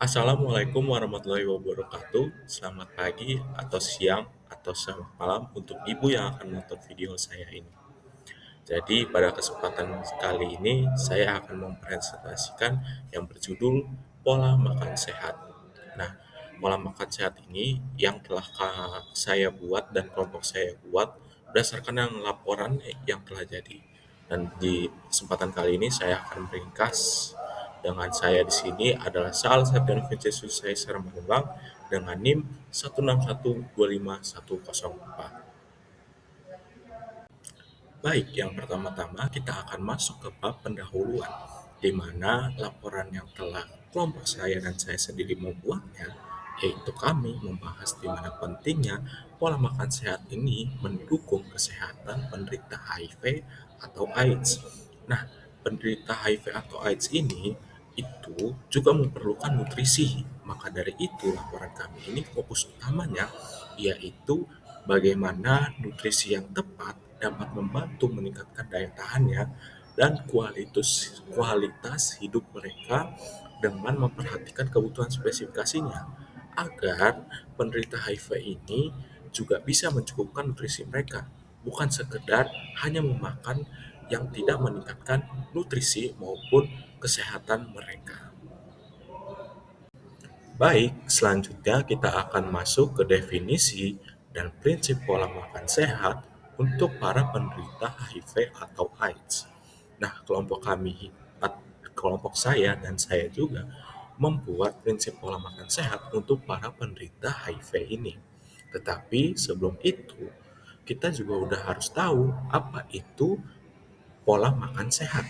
Assalamualaikum warahmatullahi wabarakatuh. Selamat pagi atau siang atau selamat malam untuk ibu yang akan menonton video saya ini. Jadi pada kesempatan kali ini saya akan mempresentasikan yang berjudul pola makan sehat. Nah, pola makan sehat ini yang telah saya buat dan kelompok saya buat berdasarkan yang laporan yang telah jadi. Dan di kesempatan kali ini saya akan meringkas dengan saya di sini adalah Saal Septian Vincentus saya Sermanubang dengan NIM 16125104. Baik, yang pertama-tama kita akan masuk ke bab pendahuluan, di mana laporan yang telah kelompok saya dan saya sendiri membuatnya, yaitu kami membahas di mana pentingnya pola makan sehat ini mendukung kesehatan penderita HIV atau AIDS. Nah, penderita HIV atau AIDS ini itu juga memerlukan nutrisi. Maka dari itu laporan kami ini fokus utamanya yaitu bagaimana nutrisi yang tepat dapat membantu meningkatkan daya tahannya dan kualitas hidup mereka dengan memperhatikan kebutuhan spesifikasinya agar penderita HIV ini juga bisa mencukupkan nutrisi mereka, bukan sekedar hanya memakan yang tidak meningkatkan nutrisi maupun kesehatan mereka. Baik, selanjutnya kita akan masuk ke definisi dan prinsip pola makan sehat untuk para penderita HIV atau AIDS. Nah, kelompok saya dan saya juga membuat prinsip pola makan sehat untuk para penderita HIV ini. Tetapi sebelum itu, kita juga udah harus tahu apa itu pola makan sehat.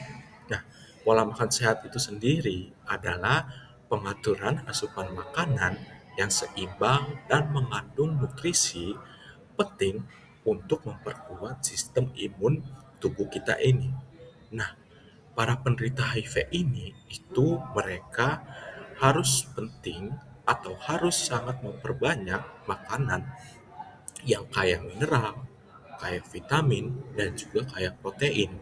Nah, pola makan sehat itu sendiri adalah pengaturan asupan makanan yang seimbang dan mengandung nutrisi penting untuk memperkuat sistem imun tubuh kita ini. Nah, para penderita HIV ini itu mereka harus penting atau harus sangat memperbanyak makanan yang kaya mineral, kaya vitamin, dan juga kaya protein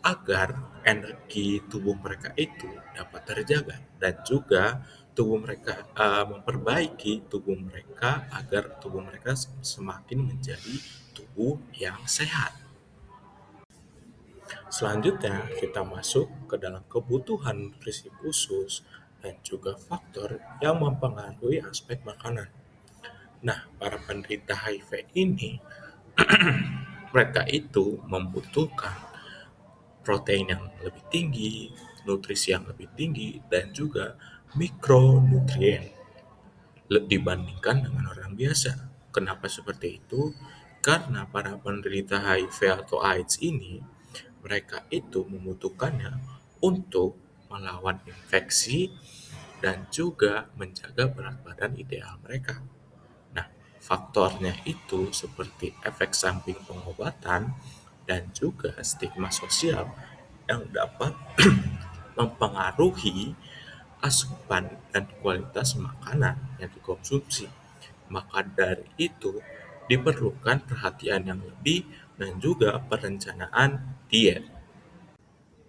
agar energi tubuh mereka itu dapat terjaga dan juga memperbaiki tubuh mereka agar tubuh mereka semakin menjadi tubuh yang sehat. Selanjutnya kita masuk ke dalam kebutuhan nutrisi khusus dan juga faktor yang mempengaruhi aspek makanan. Nah, para penderita HIV ini mereka itu membutuhkan protein yang lebih tinggi, nutrisi yang lebih tinggi, dan juga mikronutrien dibandingkan dengan orang biasa. Kenapa seperti itu? Karena para penderita HIV atau AIDS ini, mereka itu membutuhkannya untuk melawan infeksi dan juga menjaga berat badan ideal mereka. Nah, faktornya itu seperti efek samping pengobatan dan juga stigma sosial yang dapat mempengaruhi asupan dan kualitas makanan yang dikonsumsi. Maka dari itu, diperlukan perhatian yang lebih dan juga perencanaan diet.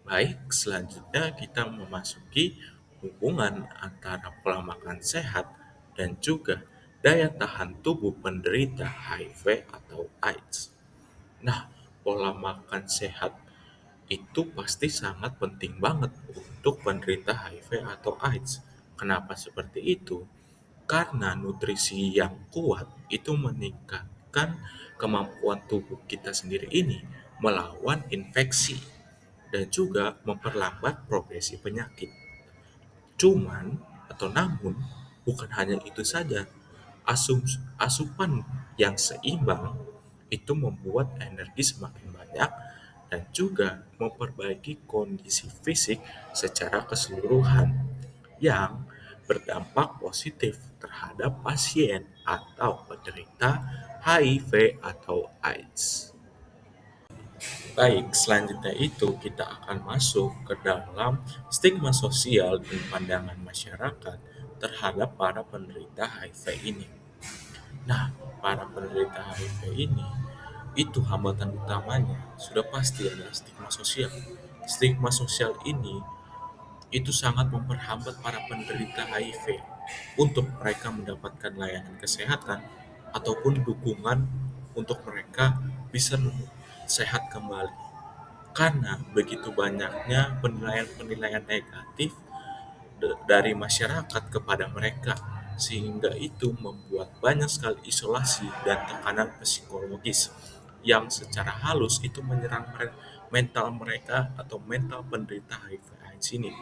Baik, selanjutnya kita memasuki hubungan antara pola makan sehat dan juga daya tahan tubuh penderita HIV atau AIDS. Nah, pola makan sehat itu pasti sangat penting banget untuk penderita HIV atau AIDS. Kenapa seperti itu? Karena nutrisi yang kuat itu meningkatkan kemampuan tubuh kita sendiri ini melawan infeksi dan juga memperlambat progresi penyakit. Namun, bukan hanya itu saja. Asupan yang seimbang itu membuat energi semakin banyak dan juga memperbaiki kondisi fisik secara keseluruhan yang berdampak positif terhadap pasien atau penderita HIV atau AIDS. Baik, selanjutnya itu kita akan masuk ke dalam stigma sosial dan pandangan masyarakat terhadap para penderita HIV ini. Nah, para penderita HIV ini itu hambatan utamanya sudah pasti adalah stigma sosial. Stigma sosial ini itu sangat memperhambat para penderita HIV untuk mereka mendapatkan layanan kesehatan ataupun dukungan untuk mereka bisa sehat kembali. Karena begitu banyaknya penilaian-penilaian negatif dari masyarakat kepada mereka, sehingga itu membuat banyak sekali isolasi dan tekanan psikologis yang secara halus itu menyerang mental mereka atau mental penderita HIV/AIDS ini.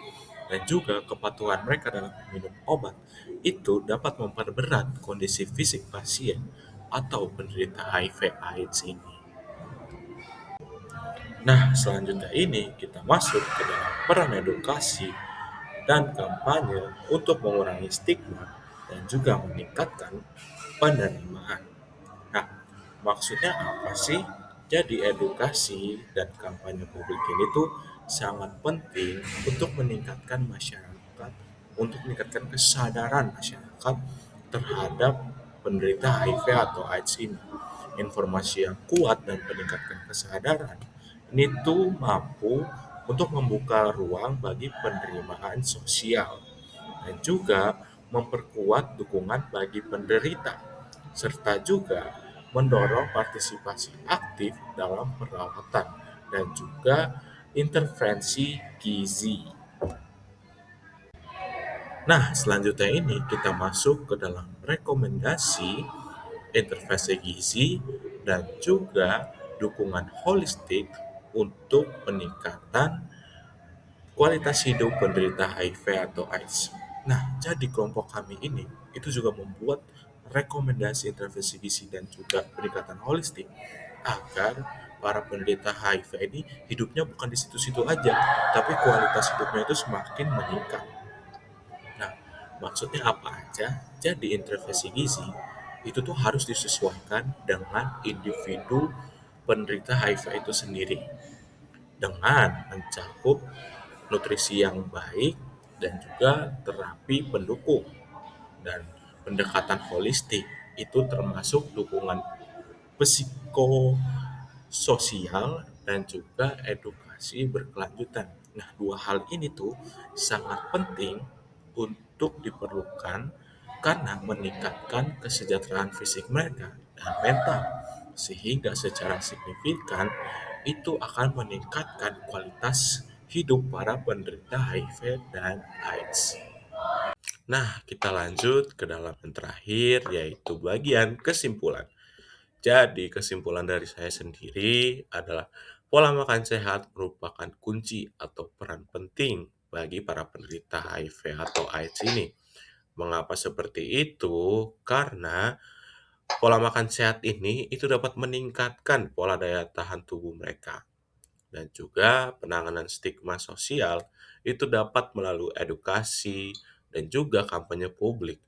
Dan juga kepatuhan mereka dalam minum obat itu dapat memperberat kondisi fisik pasien atau penderita HIV/AIDS ini. Nah, selanjutnya ini kita masuk ke dalam peran edukasi dan kampanye untuk mengurangi stigma dan juga meningkatkan penerimaan. Nah, maksudnya apa sih? Jadi edukasi dan kampanye publik ini tuh sangat penting untuk meningkatkan masyarakat, untuk meningkatkan kesadaran masyarakat terhadap penderita HIV atau AIDS ini. Informasi yang kuat dan meningkatkan kesadaran ini tuh mampu untuk membuka ruang bagi penerimaan sosial dan juga memperkuat dukungan bagi penderita, serta juga mendorong partisipasi aktif dalam perawatan dan juga intervensi gizi. Nah, selanjutnya ini kita masuk ke dalam rekomendasi intervensi gizi dan juga dukungan holistik untuk peningkatan kualitas hidup penderita HIV atau AIDS. Nah, jadi kelompok kami ini itu juga membuat rekomendasi intervensi gizi dan juga pendekatan holistik agar para penderita HIV ini hidupnya bukan di situ-situ aja, tapi kualitas hidupnya itu semakin meningkat. Nah, maksudnya apa aja? Jadi intervensi gizi itu tuh harus disesuaikan dengan individu penderita HIV itu sendiri dengan mencakup nutrisi yang baik dan juga terapi pendukung dan pendekatan holistik itu termasuk dukungan psikososial dan juga edukasi berkelanjutan. Nah, dua hal ini tuh sangat penting untuk diperlukan karena meningkatkan kesejahteraan fisik mereka dan mental, sehingga secara signifikan itu akan meningkatkan kualitas hidup para penderita HIV dan AIDS. Nah, kita lanjut ke dalam yang terakhir, yaitu bagian kesimpulan. Jadi, kesimpulan dari saya sendiri adalah pola makan sehat merupakan kunci atau peran penting bagi para penderita HIV atau AIDS ini. Mengapa seperti itu? Karena pola makan sehat ini itu dapat meningkatkan pola daya tahan tubuh mereka dan juga penanganan stigma sosial itu dapat melalui edukasi dan juga kampanye publik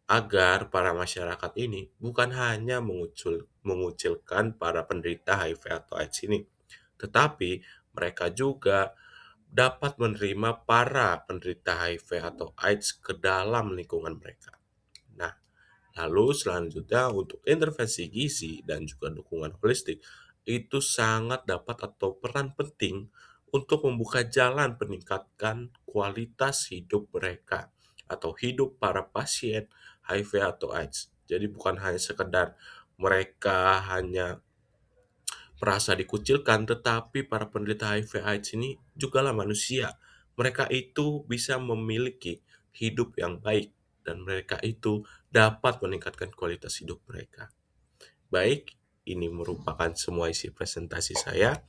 agar para masyarakat ini bukan hanya mengucilkan para penderita HIV atau AIDS ini, tetapi mereka juga dapat menerima para penderita HIV atau AIDS ke dalam lingkungan mereka. Nah, lalu selanjutnya untuk intervensi gizi dan juga dukungan holistik itu sangat dapat atau peran penting untuk membuka jalan peningkatkan kualitas hidup mereka atau hidup para pasien HIV atau AIDS. Jadi bukan hanya sekedar mereka hanya merasa dikucilkan, tetapi para penderita HIV AIDS ini jugalah manusia. Mereka itu bisa memiliki hidup yang baik dan mereka itu dapat meningkatkan kualitas hidup mereka. Baik, ini merupakan semua isi presentasi saya.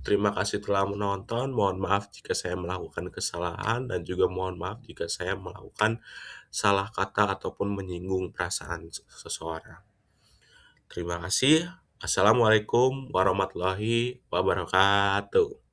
Terima kasih telah menonton. Mohon maaf jika saya melakukan kesalahan dan juga mohon maaf jika saya melakukan salah kata ataupun menyinggung perasaan seseorang. Terima kasih. Assalamualaikum warahmatullahi wabarakatuh.